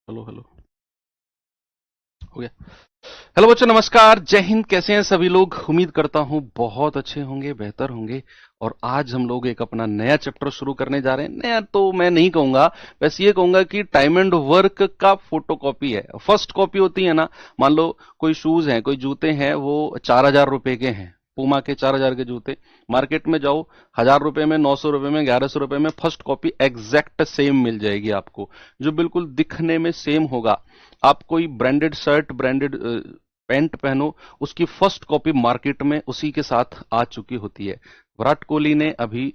Hello hello. हो गया। Hello बच्चों, नमस्कार, जय हिंद। कैसे हैं सभी लोग? उम्मीद करता हूं बहुत अच्छे होंगे, बेहतर होंगे। और आज हम लोग एक अपना नया चैप्टर शुरू करने जा रहे हैं। नया तो मैं नहीं कहूंगा, बस ये कहूंगा कि टाइम एंड वर्क का फोटोकॉपी है। फर्स्ट कॉपी होती है ना। मान लो कोई शूज हैं, कोई जूते हैं, वो 4,000 रुपए के हैं, पूमा के 4,000 के जूते। मार्केट में जाओ, 1,000 रुपए में, 900 रुपए में, 1,100 रुपए में फर्स्ट कॉपी एग्जैक्ट सेम मिल जाएगी आपको, जो बिल्कुल दिखने में सेम होगा। आप कोई ब्रांडेड शर्ट, ब्रांडेड पैंट पहनो, उसकी फर्स्ट कॉपी मार्केट में उसी के साथ आ चुकी होती है। विराट कोहली ने अभी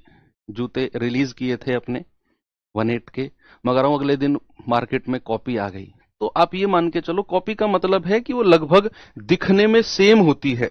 जूते रिलीज किए थे अपने 1/8 के, मगर वो अगले दिन मार्केट में कॉपी आ गई। तो आप ये मान के चलो, कॉपी का मतलब है कि वो लगभग दिखने में सेम होती है।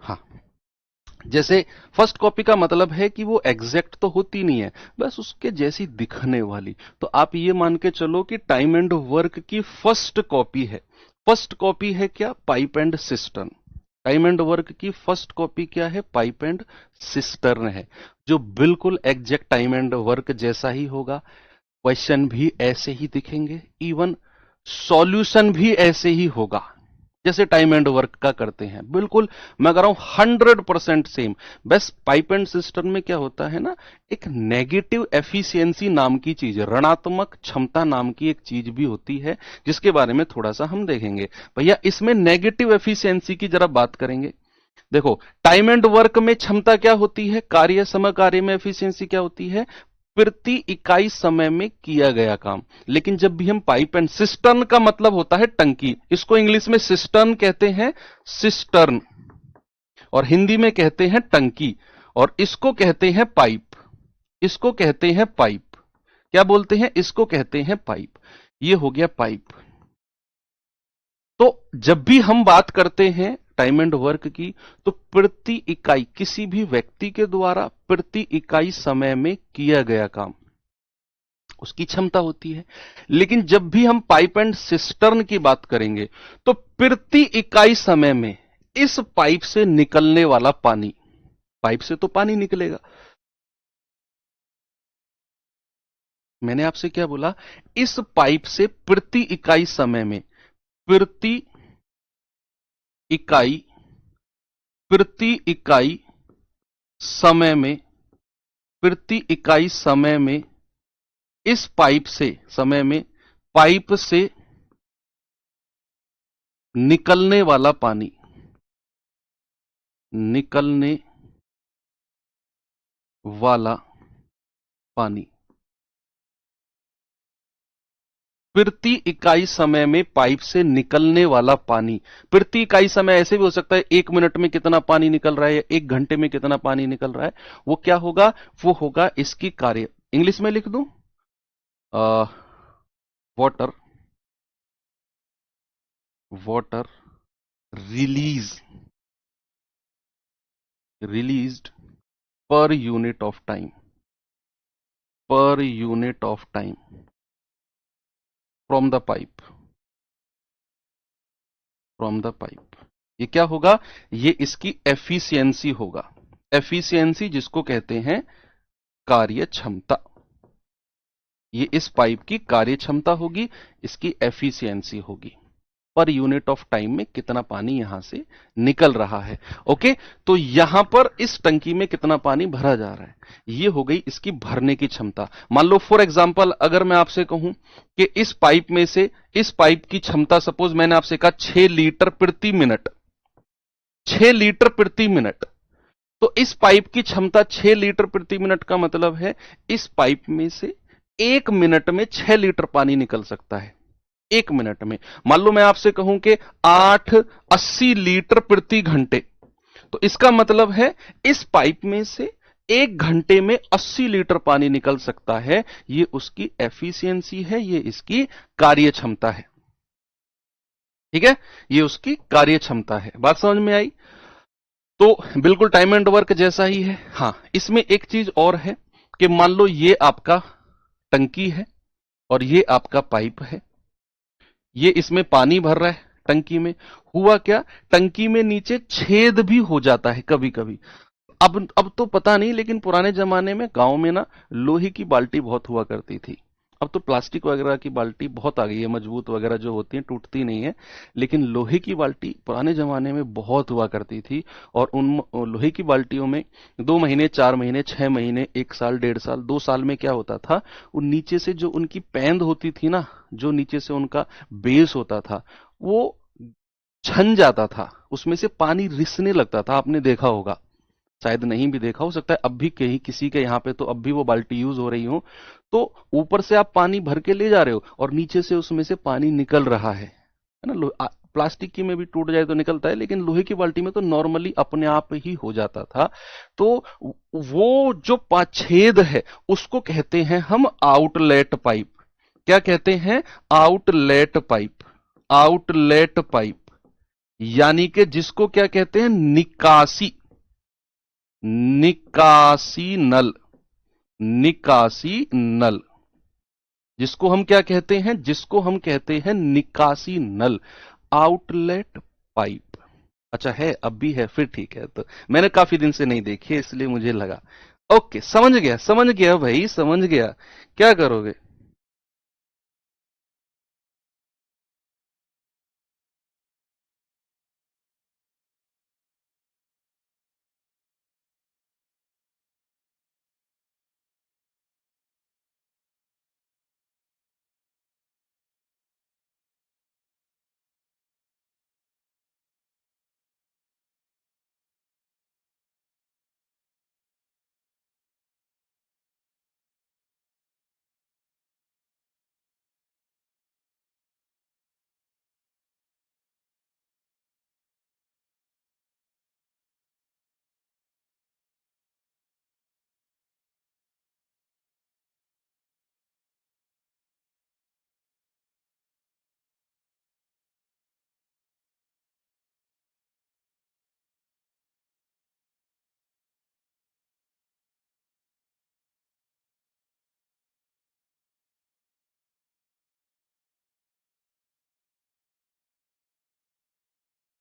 हाँ, जैसे फर्स्ट कॉपी का मतलब है कि वो एग्जैक्ट तो होती नहीं है, बस उसके जैसी दिखने वाली। तो आप ये मान के चलो कि टाइम एंड वर्क की फर्स्ट कॉपी है। फर्स्ट कॉपी है क्या? Pipe and cistern. Time and work की फर्स्ट कॉपी क्या है? पाइप एंड सिस्टर्न है, जो बिल्कुल एग्जैक्ट टाइम एंड वर्क जैसा ही होगा। क्वेश्चन भी ऐसे ही दिखेंगे, इवन सॉल्यूशन भी ऐसे ही होगा जैसे टाइम एंड वर्क का करते हैं। बिल्कुल मैं कह रहा हूं 100% सेम। बस पाइप एंड सिस्टम में क्या होता है ना, एक नेगेटिव एफिशिएंसी नाम की चीज, ऋणात्मक क्षमता नाम की एक चीज भी होती है, जिसके बारे में थोड़ा सा हम देखेंगे। भैया इसमें नेगेटिव एफिशिएंसी की जरा बात करेंगे। देखो, टाइम एंड वर्क में क्षमता क्या होती है? कार्य, समय कार्य में एफिशिएंसी क्या होती है? प्रति इकाई समय में किया गया काम। लेकिन जब भी हम पाइप एंड सिस्टर्न का मतलब होता है टंकी, इसको इंग्लिश में सिस्टर्न कहते हैं, सिस्टर्न, और हिंदी में कहते हैं टंकी, और इसको कहते हैं पाइप। इसको कहते हैं पाइप। क्या बोलते हैं? इसको कहते हैं पाइप। ये हो गया पाइप। तो जब भी हम बात करते हैं टाइम एंड वर्क की, तो प्रति इकाई, किसी भी व्यक्ति के द्वारा प्रति इकाई समय में किया गया काम, उसकी क्षमता होती है। लेकिन जब भी हम पाइप एंड सिस्टर्न की बात करेंगे, तो प्रति इकाई समय में इस पाइप से निकलने वाला पानी, पाइप से तो पानी निकलेगा। मैंने आपसे क्या बोला? इस पाइप से प्रति इकाई समय में, प्रति इकाई, प्रति इकाई समय में, प्रति इकाई समय में इस पाइप से, समय में पाइप से निकलने वाला पानी, निकलने वाला पानी, प्रति इकाई समय में पाइप से निकलने वाला पानी। प्रति इकाई समय ऐसे भी हो सकता है, 1 मिनट में कितना पानी निकल रहा है या 1 घंटे में कितना पानी निकल रहा है। वो क्या होगा? वो होगा इसकी कार्य। इंग्लिश में लिख दूं, water, water release, released per unit of time, per unit of time from the pipe, from the pipe. ये क्या होगा? ये इसकी एफिशिएंसी होगा। एफिशिएंसी जिसको कहते हैं कार्य क्षमता। ये इस पाइप की कार्य क्षमता होगी, इसकी एफिशिएंसी होगी। पर यूनिट ऑफ टाइम में कितना पानी यहां से निकल रहा है। ओके, तो यहां पर इस टंकी में कितना पानी भरा जा रहा है, ये हो गई इसकी भरने की क्षमता। मान लो फॉर एग्जांपल, अगर मैं आपसे कहूं कि इस पाइप में से, इस पाइप की क्षमता, सपोज मैंने आपसे कहा 6 लीटर प्रति मिनट, 6 लीटर प्रति मिनट। तो इस पाइप की क्षमता 6 लीटर प्रति मिनट का मतलब है इस पाइप में से 1 मिनट में 6 लीटर पानी निकल सकता है। 1 मिनट में। मान लो मैं आपसे कहूं कि 880 लीटर प्रति घंटे, तो इसका मतलब है इस पाइप में से 1 घंटे में 80 लीटर पानी निकल सकता है। ये उसकी एफिशिएंसी है, ये इसकी कार्य क्षमता है। ठीक है, ये उसकी कार्य क्षमता है। बात समझ में आई? तो बिल्कुल टाइम एंड वर्क जैसा ही है। हां, इसमें एक चीज और है कि मान लो ये आपका टंकी है और ये आपका पाइप है, ये इसमें पानी भर रहा है टंकी में। हुआ क्या, टंकी में नीचे छेद भी हो जाता है कभी कभी। अब तो पता नहीं, लेकिन पुराने जमाने में गांव में ना लोहे की बाल्टी बहुत हुआ करती थी। अब तो प्लास्टिक वगैरह की बाल्टी बहुत आ गई है, मजबूत वगैरह जो होती है, टूटती नहीं है। लेकिन लोहे की बाल्टी पुराने जमाने में बहुत हुआ करती थी। और उन लोहे की बाल्टियों में 2 महीने, 4 महीने, 6 महीने, 1 साल, 1.5 साल, 2 साल में क्या होता था, वो नीचे से जो उनकी पैंद होती थी ना, जो नीचे से उनका बेस होता था, वो छन जाता था, उसमें से पानी रिसने लगता था। आपने देखा होगा, शायद नहीं भी देखा, हो सकता है अब भी कहीं किसी के यहाँ पे तो अब भी वो बाल्टी यूज हो रही हो। तो ऊपर से आप पानी भर के ले जा रहे हो और नीचे से उसमें से पानी निकल रहा है ना। प्लास्टिक की में भी टूट जाए तो निकलता है, लेकिन लोहे की बाल्टी में तो नॉर्मली अपने आप ही हो जाता था। तो वो जो छेद है उसको कहते हैं हम आउटलेट पाइप। क्या कहते हैं? Outlet pipe. आउटलेट पाइप, यानी कि जिसको क्या कहते हैं? निकासी, निकासी नल। निकासी नल, जिसको हम क्या कहते हैं? जिसको हम कहते हैं निकासी नल, आउटलेट पाइप। अच्छा है, अब भी है, फिर ठीक है। तो मैंने काफी दिन से नहीं देखी इसलिए मुझे लगा। ओके, समझ गया, समझ गया भाई, समझ गया। क्या करोगे?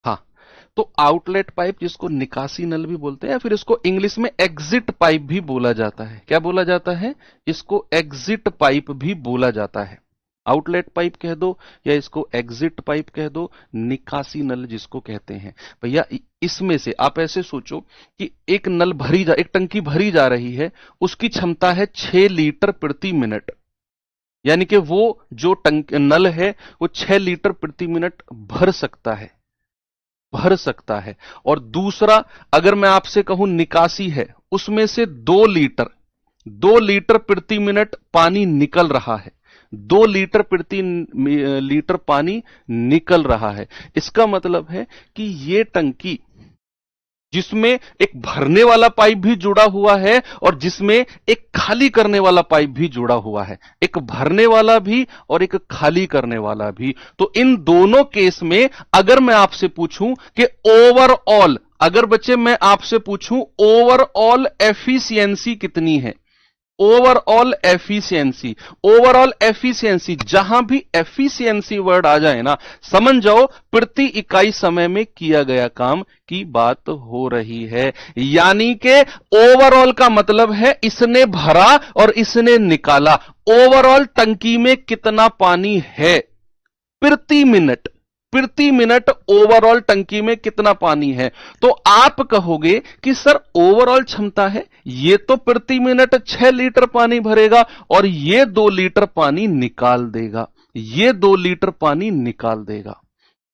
हाँ, तो आउटलेट पाइप, जिसको निकासी नल भी बोलते हैं, या फिर इसको इंग्लिश में एग्जिट पाइप भी बोला जाता है। क्या बोला जाता है? इसको एग्जिट पाइप भी बोला जाता है। आउटलेट पाइप कह दो या इसको एग्जिट पाइप कह दो, निकासी नल जिसको कहते हैं। भैया इसमें से आप ऐसे सोचो कि एक टंकी भरी जा रही है, उसकी क्षमता है 6 लीटर प्रति मिनट। यानी कि वो जो नल है वो 6 लीटर प्रति मिनट भर सकता है, भर सकता है। और दूसरा, अगर मैं आपसे कहूं निकासी है, उसमें से 2 लीटर प्रति मिनट पानी निकल रहा है। 2 लीटर प्रति लीटर पानी निकल रहा है। इसका मतलब है कि ये टंकी, जिसमें एक भरने वाला पाइप भी जुड़ा हुआ है और जिसमें एक खाली करने वाला पाइप भी जुड़ा हुआ है, एक भरने वाला भी और एक खाली करने वाला भी। तो इन दोनों केस में अगर मैं आपसे पूछूं कि ओवरऑल, अगर बच्चे मैं आपसे पूछूं ओवरऑल एफिशिएंसी कितनी है, ओवरऑल एफिशिएंसी, ओवरऑल एफिशिएंसी, जहां भी एफिशिएंसी वर्ड आ जाए ना, समझ जाओ प्रति इकाई समय में किया गया काम की बात हो रही है। यानी कि ओवरऑल का मतलब है इसने भरा और इसने निकाला। ओवरऑल टंकी में कितना पानी है प्रति मिनट, प्रति मिनट ओवरऑल टंकी में कितना पानी है। तो आप कहोगे कि सर ओवरऑल क्षमता है, ये तो प्रति मिनट 6 लीटर पानी भरेगा और ये 2 लीटर पानी निकाल देगा, ये 2 लीटर पानी निकाल देगा।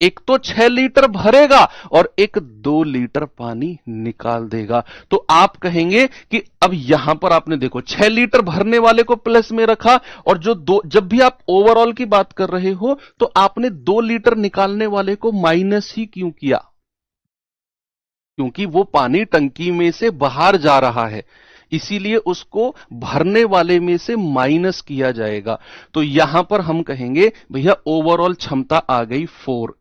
एक तो 6 लीटर भरेगा और एक 2 लीटर पानी निकाल देगा। तो आप कहेंगे कि अब यहां पर आपने देखो 6 लीटर भरने वाले को प्लस में रखा, और जो दो, जब भी आप ओवरऑल की बात कर रहे हो तो आपने 2 लीटर निकालने वाले को माइनस ही क्यों किया? क्योंकि वो पानी टंकी में से बाहर जा रहा है, इसीलिए उसको भरने वाले में से माइनस किया जाएगा। तो यहां पर हम कहेंगे भैया ओवरऑल क्षमता आ गई 4।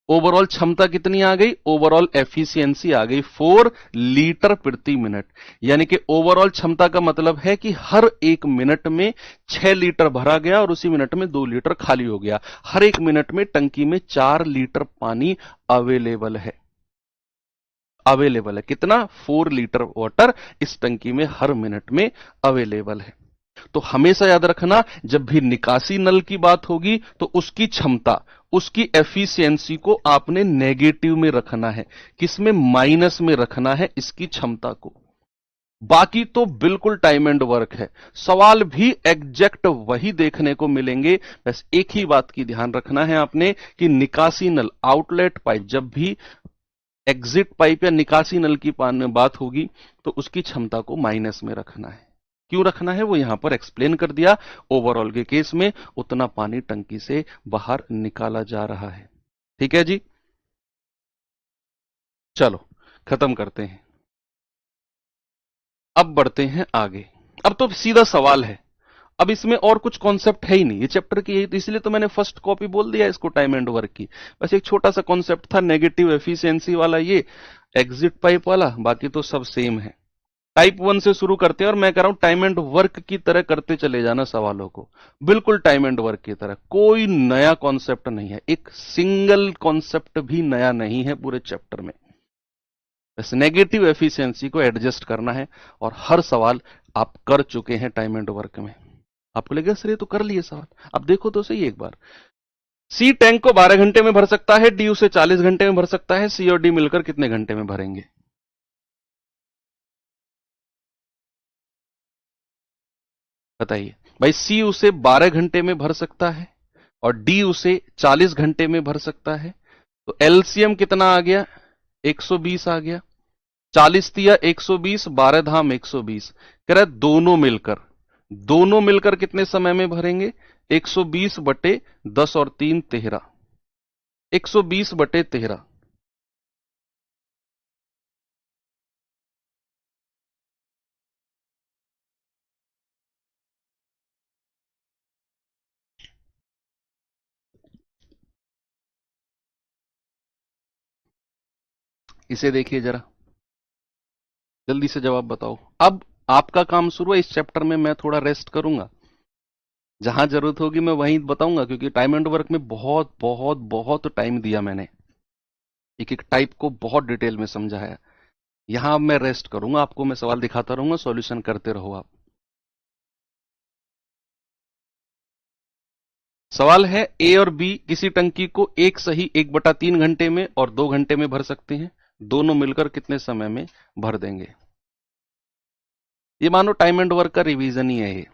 ओवरऑल क्षमता कितनी आ गई? ओवरऑल एफिशिएंसी आ गई 4 लीटर प्रति मिनट। यानी कि ओवरऑल क्षमता का मतलब है कि हर एक मिनट में 6 लीटर भरा गया और उसी मिनट में 2 लीटर खाली हो गया। हर एक मिनट में टंकी में 4 लीटर पानी अवेलेबल है। अवेलेबल है कितना? 4 लीटर वाटर इस टंकी में हर मिनट में अवेलेबल है। तो हमेशा याद रखना, जब भी निकासी नल की बात होगी तो उसकी क्षमता, उसकी एफिशिएंसी को आपने नेगेटिव में रखना है। किसमें? माइनस में रखना है इसकी क्षमता को। बाकी तो बिल्कुल टाइम एंड वर्क है। सवाल भी एग्जैक्ट वही देखने को मिलेंगे। बस एक ही बात की ध्यान रखना है आपने कि निकासी नल, आउटलेट पाइप, जब भी एग्जिट पाइप या निकासी नल की बात होगी तो उसकी क्षमता को माइनस में रखना है। क्यों रखना है वो यहां पर एक्सप्लेन कर दिया। ओवरऑल के केस में उतना पानी टंकी से बाहर निकाला जा रहा है। ठीक है जी, चलो खत्म करते हैं। अब बढ़ते हैं आगे। अब तो सीधा सवाल है, अब इसमें और कुछ कॉन्सेप्ट है ही नहीं, ये चैप्टर की है, तो इसलिए तो मैंने फर्स्ट कॉपी बोल दिया इसको टाइम एंड वर्क की। बस एक छोटा सा कॉन्सेप्ट था नेगेटिव एफिशिएंसी वाला, ये एग्जिट पाइप वाला, बाकी तो सब सेम है। टाइप 1 से शुरू करते हैं और मैं कह रहा हूं टाइम एंड वर्क की तरह करते चले जाना सवालों को, बिल्कुल टाइम एंड वर्क की तरह। कोई नया कॉन्सेप्ट नहीं है, एक सिंगल कॉन्सेप्ट भी नया नहीं है पूरे चैप्टर में। बस नेगेटिव एफिशिएंसी को एडजस्ट करना है और हर सवाल आप कर चुके हैं टाइम एंड वर्क में। आपको लगेगा सर ये तो कर लिए सवाल, अब देखो तो सही एक बार। सी टैंक को 12 घंटे में भर सकता है, डी उसे 40 घंटे में भर सकता है, सी और डी मिलकर कितने घंटे में भरेंगे? बताइए भाई। सी उसे 12 घंटे में भर सकता है और डी उसे 40 घंटे में भर सकता है, तो एलसीएम कितना आ गया? 120 आ गया। 40 दिया 120, 12 धाम 120। कह रहा है दोनों मिलकर कितने समय में भरेंगे? 120 बटे 10 और 3 13। 120 बटे 13। इसे देखिए जरा, जल्दी से जवाब बताओ। अब आपका काम शुरू है, इस चैप्टर में मैं थोड़ा रेस्ट करूंगा, जहां जरूरत होगी मैं वहीं बताऊंगा, क्योंकि टाइम एंड वर्क में बहुत बहुत बहुत टाइम दिया मैंने, एक एक टाइप को बहुत डिटेल में समझाया। यहां अब मैं रेस्ट करूंगा, आपको मैं सवाल दिखाता रहूंगा, सॉल्यूशन करते रहो आप। सवाल है ए और बी किसी टंकी को एक सही 1/3 घंटे में और 2 घंटे में भर सकते हैं, दोनों मिलकर कितने समय में भर देंगे? ये मानो टाइम एंड वर्क का रिवीजन ही है ये।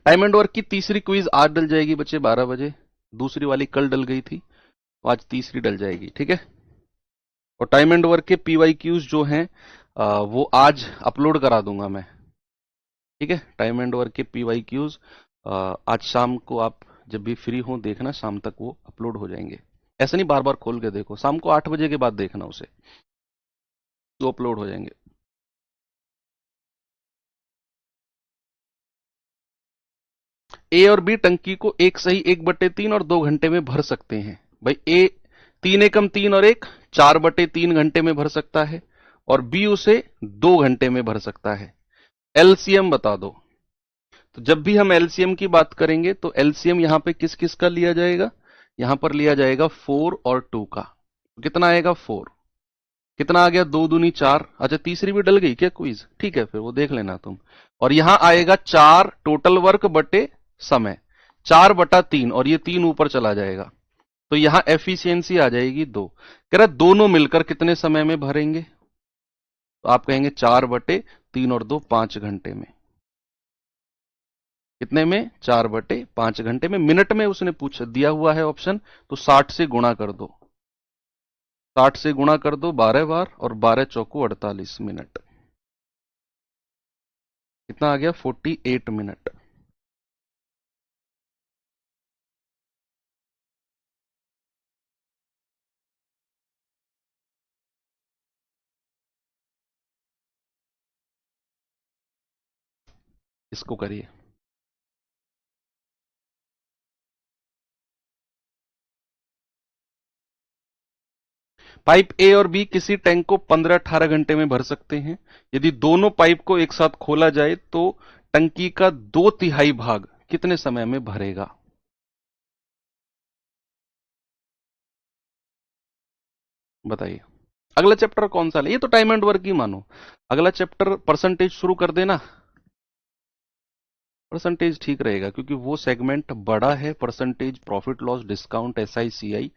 टाइम एंड वर्क की तीसरी क्विज आज डल जाएगी बच्चे 12 बजे, दूसरी वाली कल डल गई थी, तो आज तीसरी डल जाएगी, ठीक है। और टाइम एंड वर्क के पीवाई क्यूज जो हैं वो आज अपलोड करा दूंगा मैं, ठीक है। टाइम एंड वर्क के पीवाई क्यूज आज शाम को आप जब भी फ्री हो देखना, शाम तक वो अपलोड हो जाएंगे। ऐसा नहीं बार बार खोल के देखो, शाम को 8 बजे के बाद देखना उसे, तो अपलोड हो जाएंगे। ए और बी टंकी को एक सही 1/3 और 2 घंटे में भर सकते हैं। भाई ए 3 एकम 3 और 1 4/3 घंटे में भर सकता है, और बी उसे 2 घंटे में भर सकता है। एलसीएम बता दो। तो जब भी हम एलसीएम की बात करेंगे तो एलसीएम यहां पे किस किस का लिया जाएगा? यहां पर लिया जाएगा 4 और 2 का। तो कितना आएगा? 4। कितना आ गया? 2 दूनी 4। अच्छा तीसरी भी डल गई क्या क्विज? ठीक है फिर वो देख लेना तुम। और यहां आएगा 4 टोटल वर्क बटे समय, 4/3, और ये 3 ऊपर चला जाएगा, तो यहां एफिशिएंसी आ जाएगी 2। कह रहा दोनों मिलकर कितने समय में भरेंगे? तो आप कहेंगे 4/3 और 2 5 घंटे में। कितने में? 4/5 घंटे में। मिनट में उसने पूछा दिया हुआ है ऑप्शन, तो 60 से गुणा कर दो। 60 से गुणा कर दो 12 बार, और 12 चौको 48 मिनट। कितना आ गया? 48 मिनट। इसको करिए। पाइप ए और बी किसी टैंक को 15-18 घंटे में भर सकते हैं। यदि दोनों पाइप को एक साथ खोला जाए तो टंकी का 2/3 भाग कितने समय में भरेगा? बताइए। अगला चैप्टर कौन सा है? ये तो टाइम एंड वर्क ही मानो। अगला चैप्टर परसेंटेज शुरू कर देना। परसेंटेज ठीक रहेगा क्योंकि वो सेगमेंट बड़ा है। Percentage, profit loss, discount, SI, CI,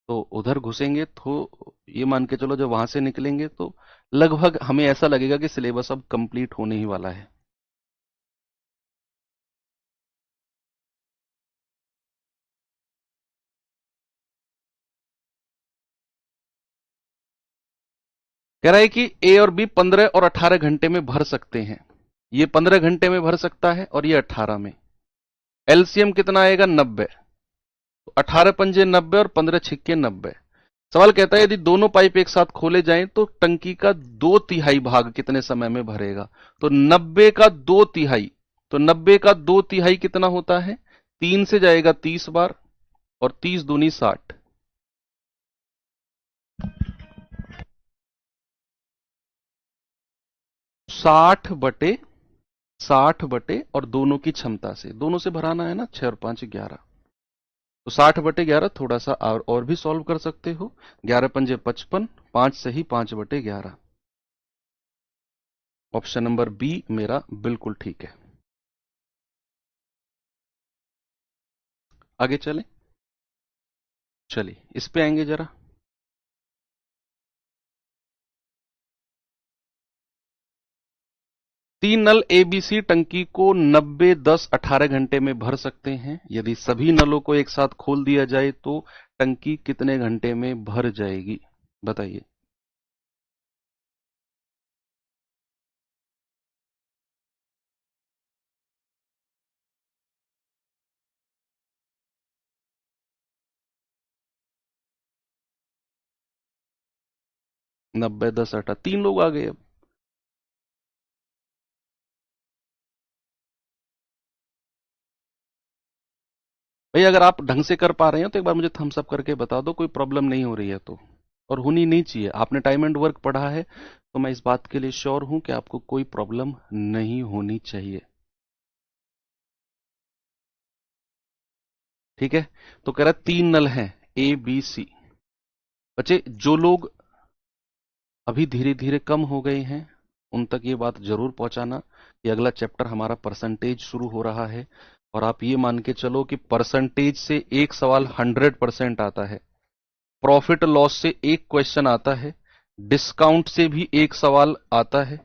तो उधर घुसेंगे तो ये मान के चलो जब वहां से निकलेंगे तो लगभग हमें ऐसा लगेगा कि सिलेबस अब कंप्लीट होने ही वाला है। कह रहा है कि ए और बी 15 और 18 घंटे में भर सकते हैं। ये 15 घंटे में भर सकता है और ये 18 में। एलसीएम कितना आएगा? 90। तो 18 पंजे 90 और 15 छिक्के 90। सवाल कहता है यदि दोनों पाइप एक साथ खोले जाएं तो टंकी का 2/3 भाग कितने समय में भरेगा? तो 90 का 2/3, तो 90 का 2/3 कितना होता है? 3 से जाएगा 30 बार, और 30 दूनी 60। 60/60 और दोनों की क्षमता से, दोनों से भराना है ना। 6 और 5 11, तो 60/11 थोड़ा सा और भी सॉल्व कर सकते हो। 11 पंजे 55, 5 से ही 5/11। ऑप्शन नंबर बी मेरा बिल्कुल ठीक है। आगे चलें। चलिए इस पे आएंगे जरा। तीन नल एबीसी टंकी को 90, 10, 18 घंटे में भर सकते हैं। यदि सभी नलों को एक साथ खोल दिया जाए तो टंकी कितने घंटे में भर जाएगी? बताइए। नब्बे, 10, 18, तीन लोग आ गए अब। भाई अगर आप ढंग से कर पा रहे हो तो एक बार मुझे थम्स अप करके बता दो, कोई प्रॉब्लम नहीं हो रही है तो। और होनी नहीं चाहिए। आपने टाइम एंड वर्क पढ़ा है तो मैं इस बात के लिए श्योर हूं कि आपको कोई प्रॉब्लम नहीं होनी चाहिए। ठीक है। तो कह रहा है तीन नल हैं, ए बी सी। बच्चे जो लोग अभी धीरे धीरे कम हो गए हैं उन तक ये बात जरूर पहुंचाना कि अगला चैप्टर हमारा परसेंटेज शुरू हो रहा है। और आप ये मान के चलो कि परसेंटेज से एक सवाल 100% आता है, प्रॉफिट लॉस से एक क्वेश्चन आता है, डिस्काउंट से भी एक सवाल आता है,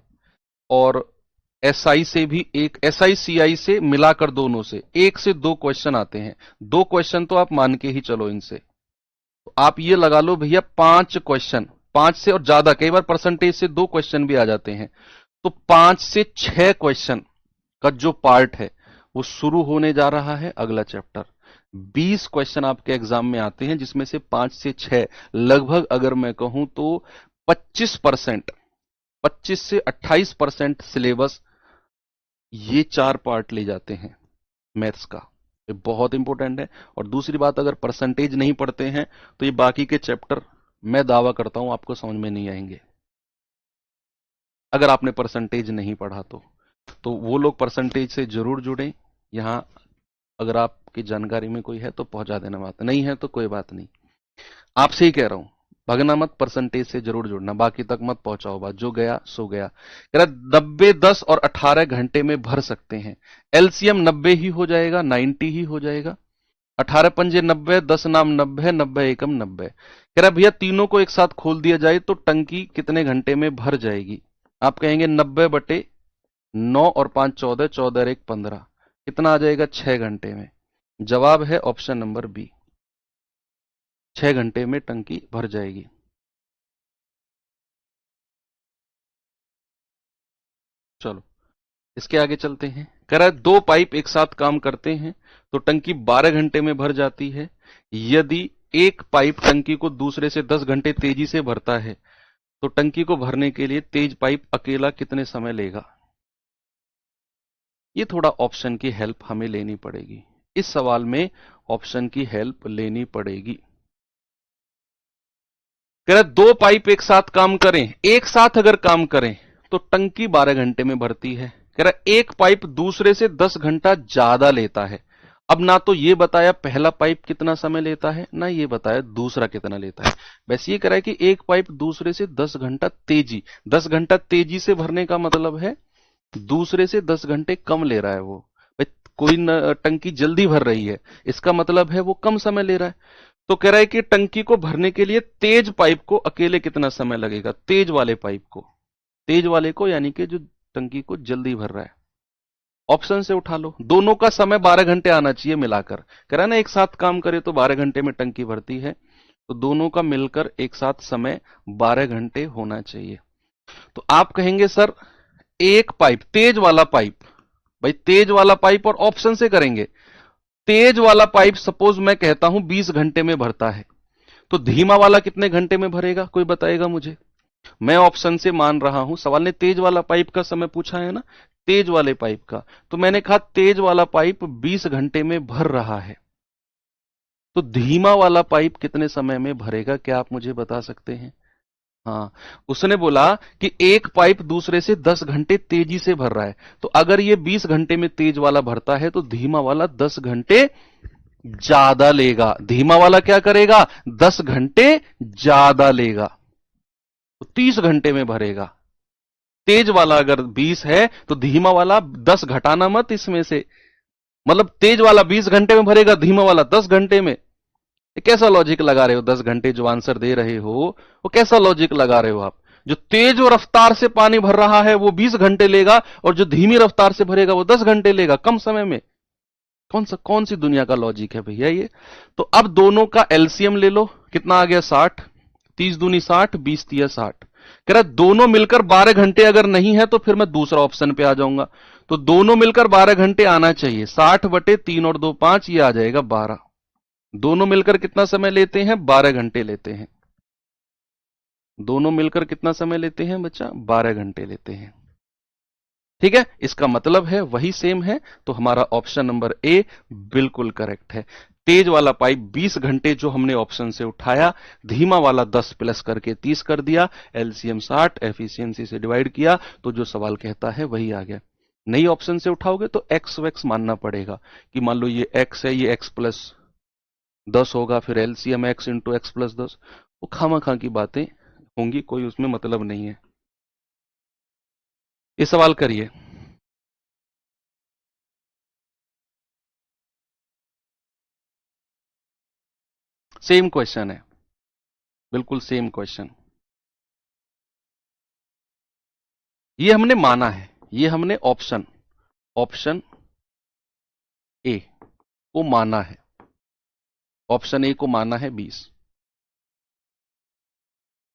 और एसआई से भी एक, एसआई सीआई से मिलाकर दोनों से 1 से 2 क्वेश्चन आते हैं। 2 क्वेश्चन तो आप मान के ही चलो इनसे। तो आप ये लगा लो भैया 5 क्वेश्चन, 5 से और ज्यादा, कई बार परसेंटेज से 2 क्वेश्चन भी आ जाते हैं। तो 5 से 6 क्वेश्चन का जो पार्ट है वो शुरू होने जा रहा है अगला चैप्टर। 20 क्वेश्चन आपके एग्जाम में आते हैं जिसमें से 5 से 6, लगभग अगर मैं कहूं तो 25%, 25 से 28% सिलेबस ये 4 पार्ट ले जाते हैं मैथ्स का। ये बहुत इंपॉर्टेंट है। और दूसरी बात, अगर परसेंटेज नहीं पढ़ते हैं तो ये बाकी के चैप्टर मैं दावा करता हूं आपको समझ में नहीं आएंगे, अगर आपने परसेंटेज नहीं पढ़ा तो वो लोग परसेंटेज से जरूर जुड़ें। यहां अगर आपकी जानकारी में कोई है तो पहुंचा देना, बात नहीं है तो कोई बात नहीं। आपसे ही कह रहा हूं, भगना मत, परसेंटेज से जरूर जुड़ना, बाकी तक मत पहुंचाओ बात। जो गया सो गया। कह रहा 90, 10 और 18 घंटे में भर सकते हैं। एलसीएम 90 ही हो जाएगा, 90 ही हो जाएगा। 18 पंजे 90, 10 नाम 90, 90 एकम 90। कह रहा भैया तीनों को एक साथ खोल दिया जाए तो टंकी कितने घंटे में भर जाएगी? आप कहेंगे 90/9 और 5 14, 14 और 1 15। कितना आ जाएगा? 6 घंटे में। जवाब है ऑप्शन नंबर बी, 6 घंटे में टंकी भर जाएगी। चलो इसके आगे चलते हैं। कह रहा है दो पाइप एक साथ काम करते हैं तो टंकी 12 घंटे में भर जाती है। यदि एक पाइप टंकी को दूसरे से 10 घंटे तेजी से भरता है तो टंकी को भरने के लिए तेज पाइप अकेला कितने समय लेगा? ये थोड़ा ऑप्शन की हेल्प हमें लेनी पड़ेगी। इस सवाल में ऑप्शन की हेल्प लेनी पड़ेगी। कह रहा है दो पाइप एक साथ काम करें, एक साथ अगर काम करें तो टंकी 12 घंटे में भरती है। कह रहा है एक पाइप दूसरे से 10 घंटा ज्यादा लेता है। अब ना तो ये बताया पहला पाइप कितना समय लेता है, ना ये बताया दूसरा कितना लेता है। वैसे ये कह रहा है कि एक पाइप दूसरे से 10 घंटा तेजी, 10 घंटा तेजी से भरने का मतलब है दूसरे से 10 घंटे कम ले रहा है वो। भाई कोई टंकी जल्दी भर रही है, इसका मतलब है वो कम समय ले रहा है। तो कह रहा है कि टंकी को भरने के लिए तेज पाइप को अकेले कितना समय लगेगा? तेज वाले पाइप को, तेज वाले को यानी कि जो टंकी को जल्दी भर रहा है। ऑप्शन से उठा लो, दोनों का समय 12 घंटे आना चाहिए मिलाकर। कह रहा है ना एक साथ काम करे तो 12 घंटे में टंकी भरती है, तो दोनों का मिलकर एक साथ समय 12 घंटे होना चाहिए। तो आप कहेंगे सर एक पाइप, तेज वाला पाइप, भाई तेज वाला पाइप और ऑप्शन से करेंगे। तेज वाला पाइप सपोज मैं कहता हूं 20 घंटे में भरता है, तो धीमा वाला कितने घंटे में भरेगा? कोई बताएगा मुझे? मैं ऑप्शन से मान रहा हूं, सवाल ने तेज वाला पाइप का समय पूछा है ना, तेज वाले पाइप का, तो मैंने कहा तेज वाला पाइप 20 घंटे में भर रहा है, तो धीमा वाला पाइप कितने समय में भरेगा? क्या आप मुझे बता सकते हैं? हाँ, उसने बोला कि एक पाइप दूसरे से 10 घंटे तेजी से भर रहा है, तो अगर ये 20 घंटे में तेज वाला भरता है तो धीमा वाला 10 घंटे ज्यादा लेगा। धीमा वाला क्या करेगा? 10 घंटे ज्यादा लेगा, तो 30 घंटे में भरेगा। तेज वाला अगर 20 है तो धीमा वाला 10 घटाना मत इसमें से, मतलब तेज वाला 20 घंटे में भरेगा, धीमा वाला 10 घंटे में। ये कैसा लॉजिक लगा रहे हो? 10 घंटे जो आंसर दे रहे हो वो कैसा लॉजिक लगा रहे हो आप? जो तेज रफ्तार से पानी भर रहा है वो 20 घंटे लेगा, और जो धीमी रफ्तार से भरेगा वो 10 घंटे लेगा, कम समय में। कौन सी दुनिया का लॉजिक है भैया ये? तो अब दोनों का एलसीएम ले लो, कितना आ गया? 60, 30 दूनी 60, 20 तिया 60। कह रहा है दोनों मिलकर 12 घंटे अगर नहीं है तो फिर मैं दूसरा ऑप्शन पे आ जाऊंगा। तो दोनों मिलकर 12 घंटे आना चाहिए, 60/3 और 2 5, ये आ जाएगा 12। दोनों मिलकर कितना समय लेते हैं? 12 घंटे लेते हैं। दोनों मिलकर कितना समय लेते हैं बच्चा? 12 घंटे लेते हैं। ठीक है, इसका मतलब है वही सेम है, तो हमारा ऑप्शन नंबर ए बिल्कुल करेक्ट है। तेज वाला पाइप 20 घंटे जो हमने ऑप्शन से उठाया, धीमा वाला 10 प्लस करके 30 कर दिया, एलसीएम 60, एफिशिएंसी से डिवाइड किया, तो जो सवाल कहता है वही आ गया। नई ऑप्शन से उठाओगे तो एक्स वैक्स मानना पड़ेगा, कि मान लो ये एक्स है, ये एक्स प्लस 10 होगा, फिर LCM x into x plus 10, वो खामा की बातें होंगी, कोई उसमें मतलब नहीं है। ये सवाल करिए। सेम क्वेश्चन है, बिल्कुल सेम क्वेश्चन। ये हमने माना है, ये हमने ऑप्शन ऑप्शन ए को माना है, ऑप्शन ए को माना है 20।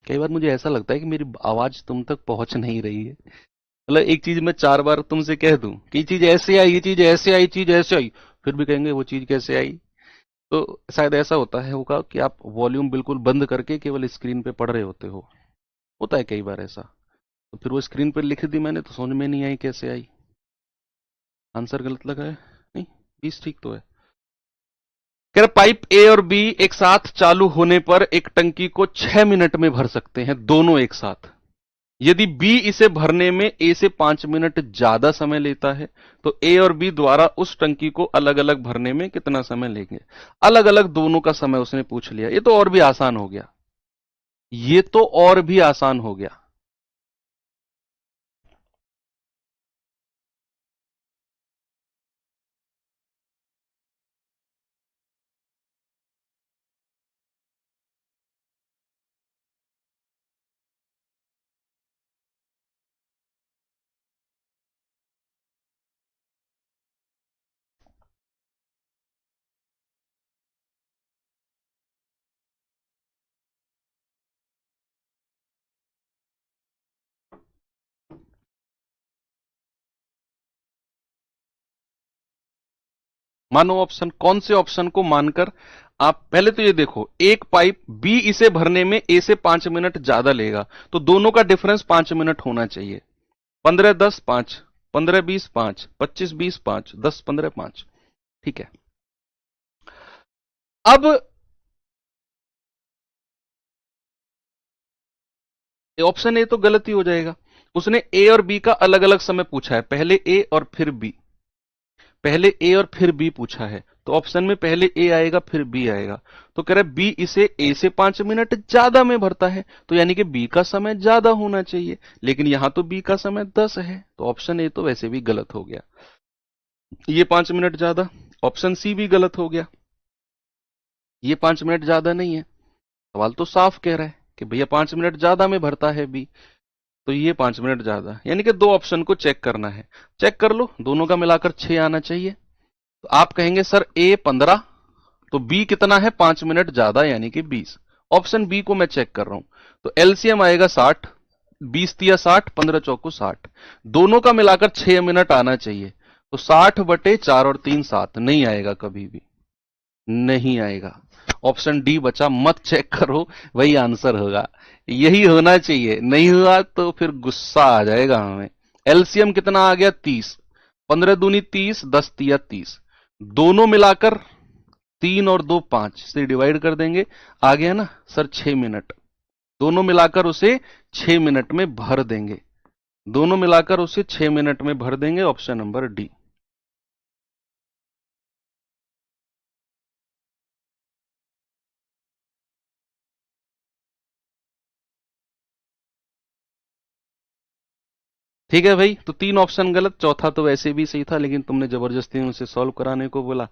कई बार मुझे ऐसा लगता है कि मेरी आवाज तुम तक पहुंच नहीं रही है। मतलब एक चीज मैं 4 बार तुमसे कह दूं कि ये चीज ऐसे आई, ये चीज ऐसे आई, चीज ऐसे आई, फिर भी कहेंगे वो चीज कैसे आई। तो शायद ऐसा होता है होगा कि आप वॉल्यूम बिल्कुल बंद करके केवल स्क्रीन पे पढ़ रहे होते हो, होता है कई बार ऐसा। तो फिर वो स्क्रीन पे लिख दी मैंने तो समझ में नहीं आई कैसे आई। आंसर गलत लगा है? नहीं, 20 ठीक तो है। कह रहे पाइप ए और बी एक साथ चालू होने पर एक टंकी को 6 मिनट में भर सकते हैं, दोनों एक साथ। यदि बी इसे भरने में ए से 5 मिनट ज्यादा समय लेता है तो ए और बी द्वारा उस टंकी को अलग अलग भरने में कितना समय लेंगे? अलग अलग दोनों का समय उसने पूछ लिया, ये तो और भी आसान हो गया, ये तो और भी आसान हो गया। मानो ऑप्शन, कौन से ऑप्शन को मानकर आप पहले तो ये देखो, एक पाइप बी इसे भरने में ए से 5 मिनट ज्यादा लेगा, तो दोनों का डिफरेंस 5 मिनट होना चाहिए। 15-10 5, 15-20 5, 25-20 5, 10-15 5। ठीक है। अब ऑप्शन ए तो गलत ही हो जाएगा। उसने ए और बी का अलग अलग समय पूछा है, पहले ए और फिर बी, पहले ए और फिर बी पूछा है, तो ऑप्शन में पहले ए आएगा फिर बी आएगा। तो कह रहा है बी इसे ए से 5 मिनट ज्यादा में भरता है, तो यानी कि बी का समय ज्यादा होना चाहिए, लेकिन यहां तो बी का समय 10 है, तो ऑप्शन ए तो वैसे भी गलत हो गया। ये 5 मिनट ज्यादा, ऑप्शन सी भी गलत हो गया, ये 5 मिनट ज्यादा नहीं है। सवाल तो साफ कह रहा है कि भैया 5 मिनट ज्यादा में भरता है बी, तो ये 5 मिनट ज्यादा, यानी कि दो ऑप्शन को चेक करना है। चेक कर लो, दोनों का मिलाकर 6 आना चाहिए। तो आप कहेंगे सर ए 15, तो बी कितना है 5 मिनट ज्यादा यानी कि 20। ऑप्शन बी को मैं चेक कर रहा हूं, तो एलसीएम आएगा 60, 20 तिया 60, 15 चौको 60, दोनों का मिलाकर 6 मिनट आना चाहिए। तो 60/4 और 3 7, नहीं आएगा, कभी भी नहीं आएगा। ऑप्शन डी बचा, मत चेक करो, वही आंसर होगा, यही होना चाहिए। नहीं हुआ तो फिर गुस्सा आ जाएगा हमें। एलसीएम कितना आ गया 30, 15 दूनी 30, 10 तिया 30, दोनों मिलाकर 3 और 2 5 से डिवाइड कर देंगे, आ गया ना सर 6 मिनट। दोनों मिलाकर उसे 6 मिनट में भर देंगे, दोनों मिलाकर उसे 6 मिनट में भर देंगे, ऑप्शन नंबर डी। ठीक है भाई, तो 3 ऑप्शन गलत, चौथा तो वैसे भी सही था, लेकिन तुमने जबरदस्ती उनसे सॉल्व कराने को बोला,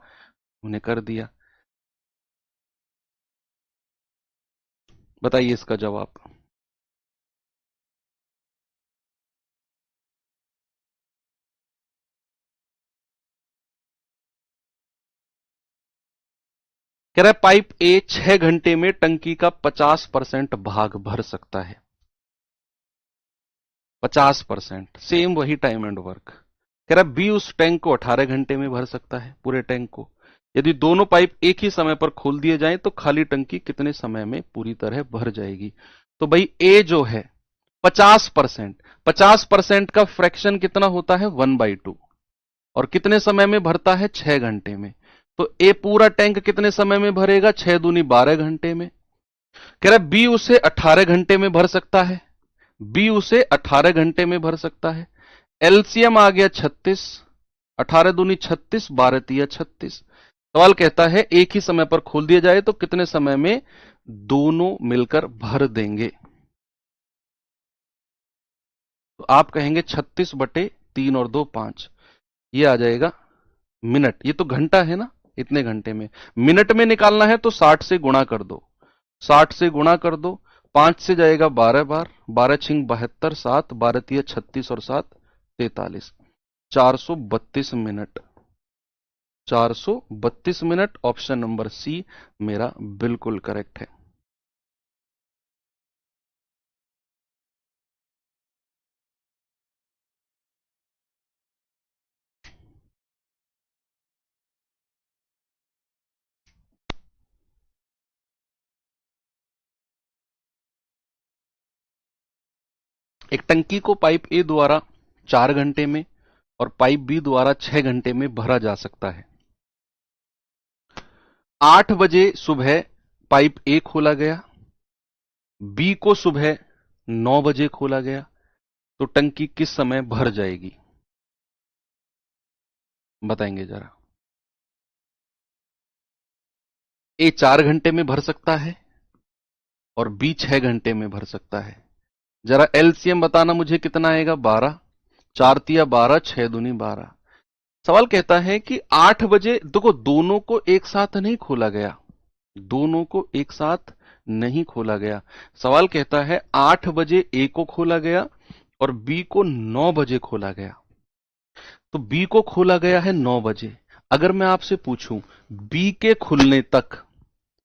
उन्हें कर दिया। बताइए इसका जवाब। कह रहा है पाइप ए 6 घंटे में टंकी का 50% भाग भर सकता है। 50%, सेम वही टाइम एंड वर्क। कह रहा है बी उस टैंक को 18 घंटे में भर सकता है, पूरे टैंक को। यदि दोनों पाइप एक ही समय पर खोल दिए जाएं तो खाली टंकी कितने समय में पूरी तरह भर जाएगी। तो भाई ए जो है 50%, 50% का फ्रैक्शन कितना होता है 1/2, और कितने समय में भरता है 6 घंटे में। तो ए पूरा टैंक कितने समय में भरेगा, 6 दूनी 12 घंटे में। कह रहा है बी उसे 18 घंटे में भर सकता है, बी उसे 18 घंटे में भर सकता है। एलसीएम आ गया 36, 18 दूनी 36, 12 तिया 36। सवाल कहता है एक ही समय पर खोल दिया जाए तो कितने समय में दोनों मिलकर भर देंगे। तो आप कहेंगे 36/3 और 2 5, ये आ जाएगा मिनट, ये तो घंटा है ना, इतने घंटे में। मिनट में निकालना है तो 60 से गुणा कर दो, 60 से गुणा कर दो, 5 से जाएगा 12 बार, 12 छिंग 72, 7 12 तिया 36 और 7 43, 432 minute. 432 minute, option number C मेरा बिल्कुल करेक्ट है। एक टंकी को पाइप ए द्वारा 4 घंटे में और पाइप बी द्वारा 6 घंटे में भरा जा सकता है। 8 बजे सुबह पाइप ए खोला गया, बी को सुबह 9 बजे खोला गया, तो टंकी किस समय भर जाएगी, बताएंगे जरा। ए 4 घंटे में भर सकता है और बी 6 घंटे में भर सकता है। जरा एलसीएम बताना मुझे कितना आएगा, 12, 4 तिया 12, 6 दूनी 12। सवाल कहता है कि 8 बजे, देखो दोनों को एक साथ नहीं खोला गया, दोनों को एक साथ नहीं खोला गया। सवाल कहता है 8 बजे ए को खोला गया और बी को 9 बजे खोला गया। तो बी को खोला गया है 9 बजे। अगर मैं आपसे पूछूं बी के खुलने तक,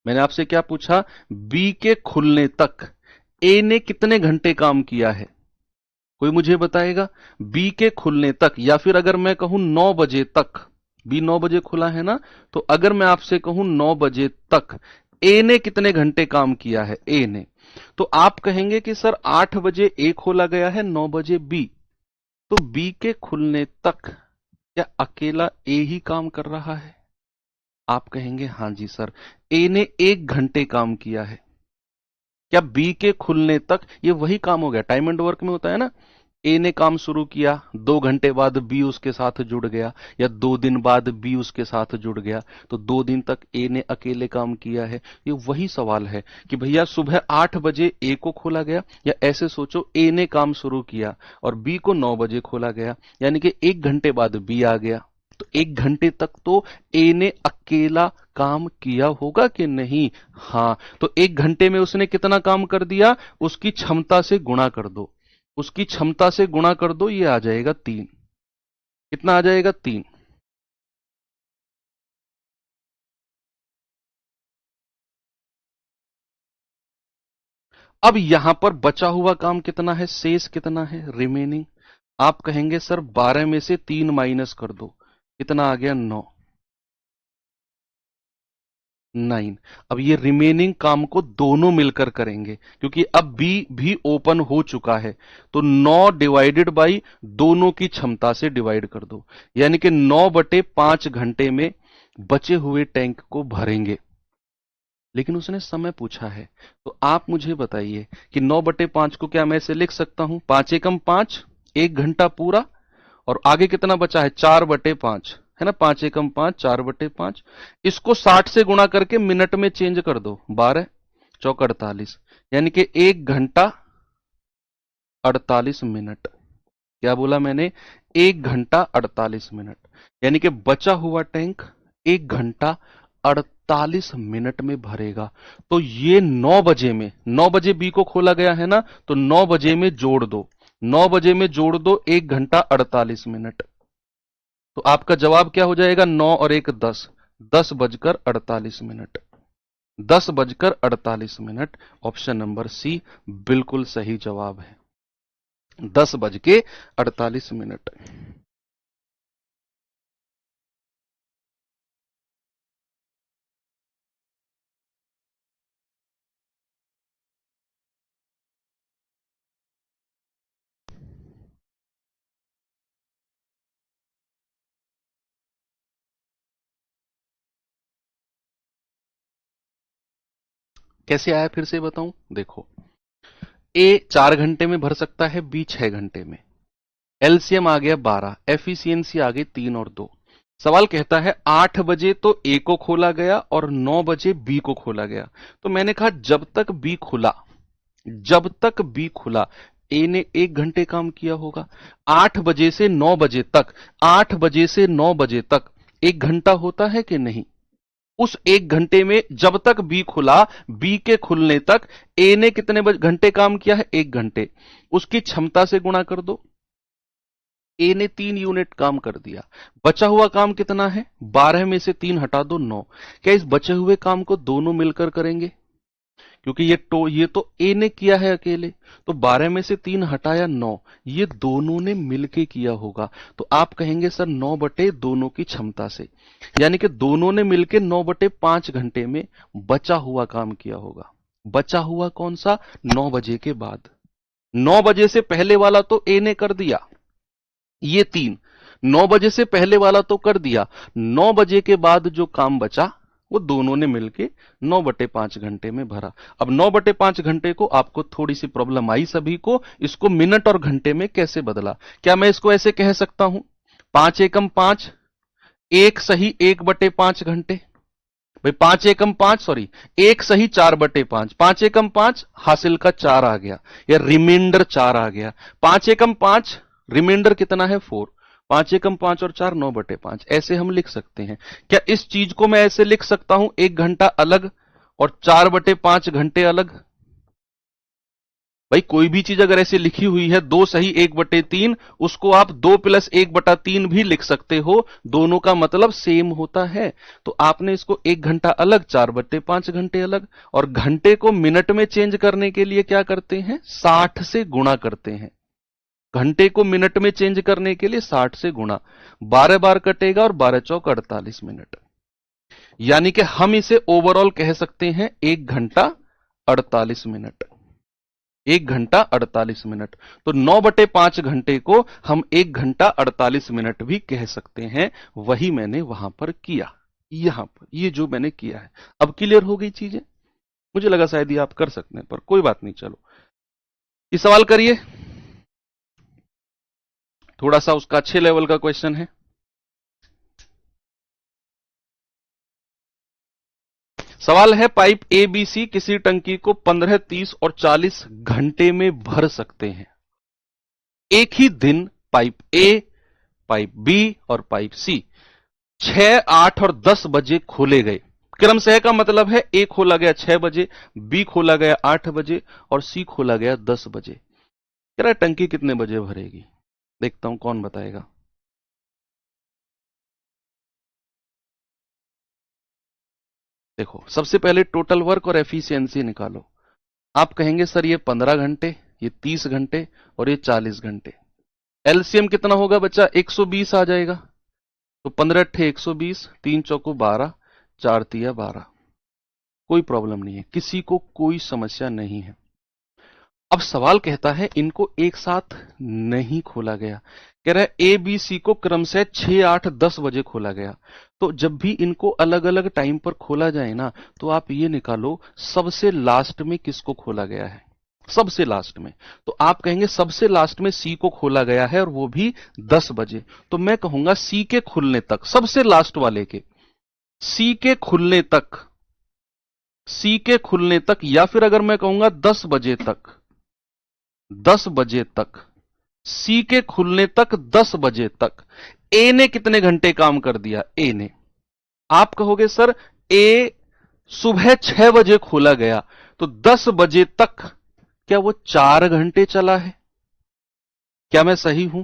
मैंने आपसे क्या पूछा, बी के खुलने तक ए ने कितने घंटे काम किया है, कोई मुझे बताएगा। बी के खुलने तक, या फिर अगर मैं कहूं 9 बजे तक, बी 9 बजे खुला है ना, तो अगर मैं आपसे कहूं 9 बजे तक ए ने कितने घंटे काम किया है, ए ने, तो आप कहेंगे कि सर 8 बजे ए खोला गया है, 9 बजे बी, तो बी के खुलने तक क्या अकेला ए ही काम कर रहा है? आप कहेंगे हां जी सर, ए ने 1 घंटे काम किया है। क्या बी के खुलने तक ये वही काम हो गया, टाइम एंड वर्क में होता है ना, ए ने काम शुरू किया, 2 घंटे बाद बी उसके साथ जुड़ गया, या 2 दिन बाद बी उसके साथ जुड़ गया, तो 2 दिन तक ए ने अकेले काम किया है। ये वही सवाल है कि भैया सुबह 8 बजे ए को खोला गया, या ऐसे सोचो ए ने काम शुरू किया और बी को 9 बजे खोला गया, यानी कि 1 घंटे बाद बी आ गया, तो 1 घंटे तक तो ए ने अकेला काम किया होगा कि नहीं? हां, तो 1 घंटे में उसने कितना काम कर दिया, उसकी क्षमता से गुणा कर दो, उसकी क्षमता से गुणा कर दो, ये आ जाएगा 3। कितना आ जाएगा? 3। अब यहां पर बचा हुआ काम कितना है, शेष कितना है, रिमेनिंग? आप कहेंगे सर 12 में से 3 माइनस कर दो, कितना आ गया? 9। 9। अब ये रिमेनिंग काम को दोनों मिलकर करेंगे, क्योंकि अब बी भी ओपन हो चुका है, तो 9 डिवाइडेड बाई दोनों की क्षमता से डिवाइड कर दो, यानी कि 9/5 घंटे में बचे हुए टैंक को भरेंगे। लेकिन उसने समय पूछा है, तो आप मुझे बताइए कि 9/5 को क्या मैं ऐसे लिख सकता हूं, 5 एकम 5, 1 घंटा पूरा, और आगे कितना बचा है, 4/5, है ना, 5 एकम 5, 4/5। इसको 60 से गुणा करके मिनट में चेंज कर दो, 12 चौक 48, यानी कि 1 घंटा 48 मिनट। क्या बोला मैंने? 1 घंटा 48 मिनट, यानी कि बचा हुआ टैंक 1 घंटा 48 मिनट में भरेगा। तो ये 9 बजे में, 9 बजे बी को खोला गया है ना, तो 9 बजे में जोड़ दो, 9 बजे में जोड़ दो 1 घंटा 48 मिनट, तो आपका जवाब क्या हो जाएगा, 9 और 1 10, 10 बजकर 48 मिनट, 10 बजकर 48 मिनट। ऑप्शन नंबर सी बिल्कुल सही जवाब है, 10 बज के 48 मिनट। कैसे आया फिर से बताऊं, देखो, ए 4 घंटे में भर सकता है, बी 6 घंटे में, एलसीएम आ गया 12, एफिशिएंसी आ गई 3 और 2। सवाल कहता है 8 बजे तो ए को खोला गया और 9 बजे बी को खोला गया, तो मैंने कहा जब तक बी खुला, जब तक बी खुला ए ने 1 घंटे काम किया होगा। 8 बजे से 9 बजे तक, 8 बजे से 9 बजे तक 1 घंटा होता है कि नहीं? उस 1 घंटे में जब तक बी खुला, बी के खुलने तक ए ने कितने घंटे काम किया है, 1 घंटे, उसकी क्षमता से गुणा कर दो। ए ने 3 यूनिट काम कर दिया, बचा हुआ काम कितना है, 12 में से 3 हटा दो, 9। क्या इस बचे हुए काम को दोनों मिलकर करेंगे? क्योंकि ये तो ए ने किया है अकेले, तो 12 में से 3 हटाया 9, ये दोनों ने मिलके किया होगा। तो आप कहेंगे सर 9 बटे दोनों की क्षमता से, यानी कि दोनों ने मिलके 9/5 घंटे में बचा हुआ काम किया होगा। बचा हुआ कौन सा, 9 बजे के बाद। 9 बजे से पहले वाला तो ए ने कर दिया, ये 3, 9 बजे से पहले वाला तो कर दिया, 9 बजे के बाद जो काम बचा वो दोनों ने मिलके 9/5 घंटे में भरा। अब 9/5 घंटे को आपको थोड़ी सी प्रॉब्लम आई सभी को, इसको मिनट और घंटे में कैसे बदला? क्या मैं इसको ऐसे कह सकता हूं, 5 एकम 5, 1 सही 1/5 घंटे, भाई 5 एकम 5, सॉरी 1 सही 4/5, 5 एकम 5 हासिल का 4 आ गया, या रिमाइंडर 4 आ गया, 5 एकम 5 रिमाइंडर कितना है, 4, 5 एकम 5 और 4 9/5, ऐसे हम लिख सकते हैं। क्या इस चीज को मैं ऐसे लिख सकता हूं, 1 घंटा अलग और 4/5 घंटे अलग? भाई कोई भी चीज अगर ऐसे लिखी हुई है 2 सही 1/3, उसको आप 2 + 1/3 भी लिख सकते हो, दोनों का मतलब सेम होता है। तो आपने इसको 1 घंटा अलग, 4/5 घंटे अलग, और घंटे को मिनट में चेंज करने के लिए क्या करते हैं, 60 से गुणा करते हैं। घंटे को मिनट में चेंज करने के लिए 60 से गुणा, 12 बार कटेगा और 12 चौक 48 मिनट। यानी कि हम इसे ओवरऑल कह सकते हैं 1 घंटा 48 मिनट। 1 घंटा 48 मिनट। तो 9/5 घंटे को हम 1 घंटा 48 मिनट भी कह सकते हैं। वही मैंने वहां पर किया, यहां पर ये जो मैंने किया है। अब क्लियर हो गई चीजें? मुझे लगा शायद ये आप कर सकते हैं, पर कोई बात नहीं। चलो ये सवाल करिए, थोड़ा सा उसका अच्छे लेवल का क्वेश्चन है। सवाल है, पाइप ए बी सी किसी टंकी को 15, 30 और 40 घंटे में भर सकते हैं। एक ही दिन पाइप ए, पाइप बी और पाइप सी 6, 8 और 10 बजे खोले गए। क्रम से का मतलब है ए खोला गया 6 बजे, बी खोला गया 8 बजे और सी खोला गया 10 बजे। कह रहा है टंकी कितने बजे भरेगी? देखता हूं कौन बताएगा। देखो, सबसे पहले टोटल वर्क और एफिशिएंसी निकालो। आप कहेंगे सर ये 15 घंटे, ये 30 घंटे और ये 40 घंटे। एलसीएम कितना होगा बच्चा? 120 आ जाएगा। तो 15 अट्ठे 120, 3 चौको 12, 4 तिया 12। कोई प्रॉब्लम नहीं है, किसी को कोई समस्या नहीं है। अब सवाल कहता है इनको एक साथ नहीं खोला गया। कह रहा है ए बी सी को क्रम से 6, 8, 10 बजे खोला गया। तो जब भी इनको अलग अलग टाइम पर खोला जाए ना, तो आप ये निकालो सबसे लास्ट में किसको खोला गया है। सबसे लास्ट में, तो आप कहेंगे सबसे लास्ट में सी को खोला गया है और वो भी 10 बजे। तो मैं कहूंगा सी के खुलने तक, सबसे लास्ट वाले के सी के खुलने तक, सी के खुलने तक, या फिर अगर मैं कहूंगा 10 बजे तक, 10 बजे तक, सी के खुलने तक 10 बजे तक ए ने कितने घंटे काम कर दिया? ए ने, आप कहोगे सर ए सुबह 6 बजे खोला गया, तो 10 बजे तक क्या वो 4 घंटे चला है? क्या मैं सही हूं?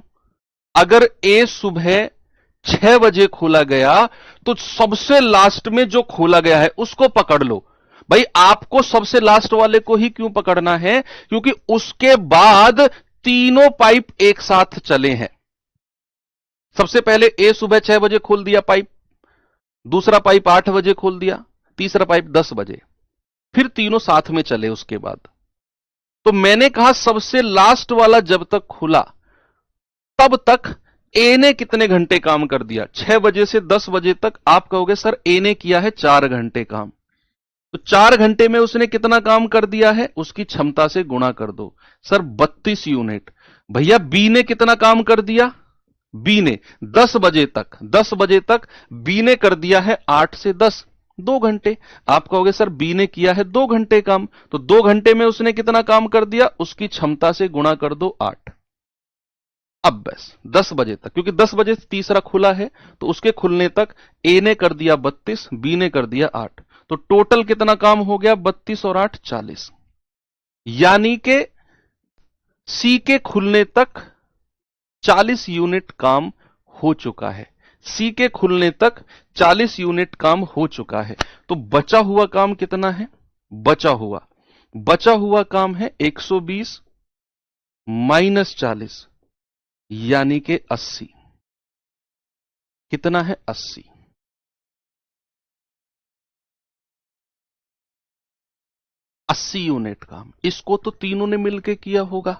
अगर ए सुबह 6 बजे खोला गया, तो सबसे लास्ट में जो खोला गया है उसको पकड़ लो। भाई आपको सबसे लास्ट वाले को ही क्यों पकड़ना है? क्योंकि उसके बाद तीनों पाइप एक साथ चले हैं। सबसे पहले ए सुबह 6 बजे खोल दिया पाइप, दूसरा पाइप 8 बजे खोल दिया, तीसरा पाइप 10 बजे, फिर तीनों साथ में चले उसके बाद। तो मैंने कहा सबसे लास्ट वाला जब तक खुला, तब तक ए ने कितने घंटे काम कर दिया? 6 बजे से 10 बजे तक। आप कहोगे सर ए ने किया है 4 घंटे काम। तो 4 घंटे में उसने कितना काम कर दिया है? उसकी क्षमता से गुणा कर दो। Sir 32 unit. भैया बी ने कितना काम कर दिया? बी ने 10 बजे तक, 10 बजे तक बी ने कर दिया है 8 से 10, 2 घंटे। आप कहोगे सर बी ने किया है 2 घंटे काम, तो 2 घंटे में उसने कितना काम कर दिया? उसकी क्षमता से गुणा कर दो 8। अब बस 10 बजे तक, क्योंकि 10 बजे से तीसरा खुला है, तो उसके खुलने तक ए ने कर दिया 32, बी ने कर दिया 8। तो टोटल कितना काम हो गया? 32 और 8 40। यानी कि सी के खुलने तक 40 यूनिट काम हो चुका है। सी के खुलने तक 40 यूनिट काम हो चुका है। तो बचा हुआ काम कितना है? बचा हुआ काम है 120 माइनस 40, यानी कि 80। कितना है? 80। 80 यूनिट काम। इसको तो तीनों ने मिलकर किया होगा।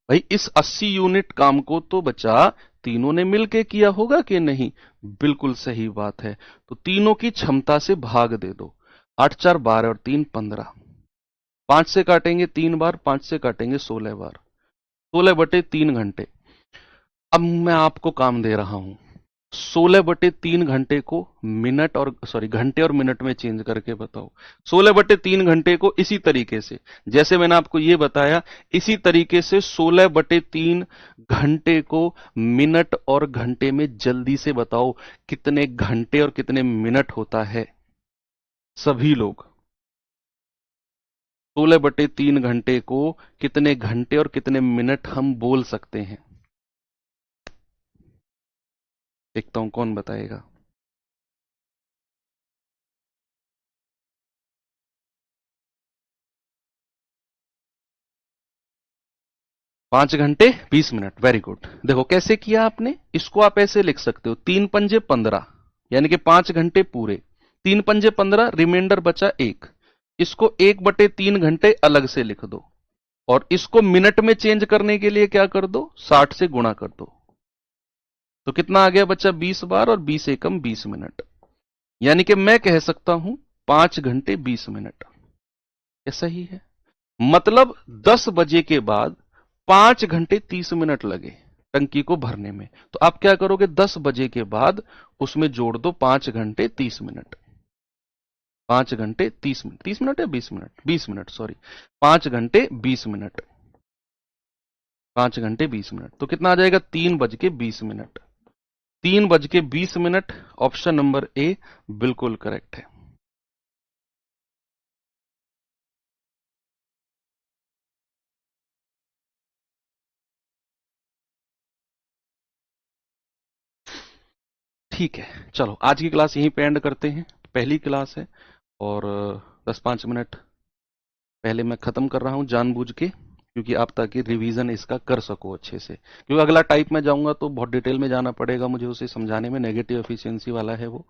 भाई इस 80 यूनिट काम को तो बचा तीनों ने मिलकर किया होगा कि नहीं? बिल्कुल सही बात है। तो तीनों की क्षमता से भाग दे दो। 8 4 12 और 3 15। 5 से काटेंगे 3 बार, 5 से काटेंगे 16 बार, 16/3 घंटे। अब मैं आपको काम दे रहा हूं, 16/3 घंटे को मिनट और सॉरी घंटे और मिनट में चेंज करके बताओ। 16/3 घंटे को इसी तरीके से, जैसे मैंने आपको ये बताया, इसी तरीके से 16/3 घंटे को मिनट और घंटे में जल्दी से बताओ कितने घंटे और कितने मिनट होता है। सभी लोग 16/3 घंटे को कितने घंटे और कितने मिनट हम बोल सकते हैं? देखता हूं कौन बताएगा। 5 घंटे 20 मिनट, वेरी गुड। देखो कैसे किया आपने, इसको आप ऐसे लिख सकते हो 3 पंजे 15, यानी कि 5 घंटे पूरे, 3 पंजे 15, रिमाइंडर बचा 1, इसको 1/3 घंटे अलग से लिख दो, और इसको मिनट में चेंज करने के लिए क्या कर दो, 60 से गुणा कर दो। तो कितना आ गया बच्चा, 20 बार, और 20 एकम 20 मिनट, यानी कि मैं कह सकता हूं 5 घंटे 20 मिनट। क्या सही है? मतलब 10 बजे के बाद 5 घंटे 30 मिनट लगे टंकी को भरने में। तो आप क्या करोगे, 10 बजे के बाद उसमें जोड़ दो 5 घंटे 30 मिनट। 5 घंटे 30 मिनट, 30 मिनट या 20 मिनट, 20 मिनट, सॉरी, 5 घंटे 20 मिनट, 5 घंटे 20 मिनट। तो कितना आ जाएगा, 3 बज के 20 मिनट। 3 बज के 20 मिनट, ऑप्शन नंबर ए बिल्कुल करेक्ट है। ठीक है, चलो आज की क्लास यहीं पे एंड करते हैं। पहली क्लास है, और 10-5 मिनट पहले मैं खत्म कर रहा हूं जानबूझ के, क्योंकि आप ताकि रिवीजन इसका कर सको अच्छे से, क्योंकि अगला टाइप में जाऊंगा तो बहुत डिटेल में जाना पड़ेगा मुझे उसे समझाने में, नेगेटिव एफिशिएंसी वाला है वो।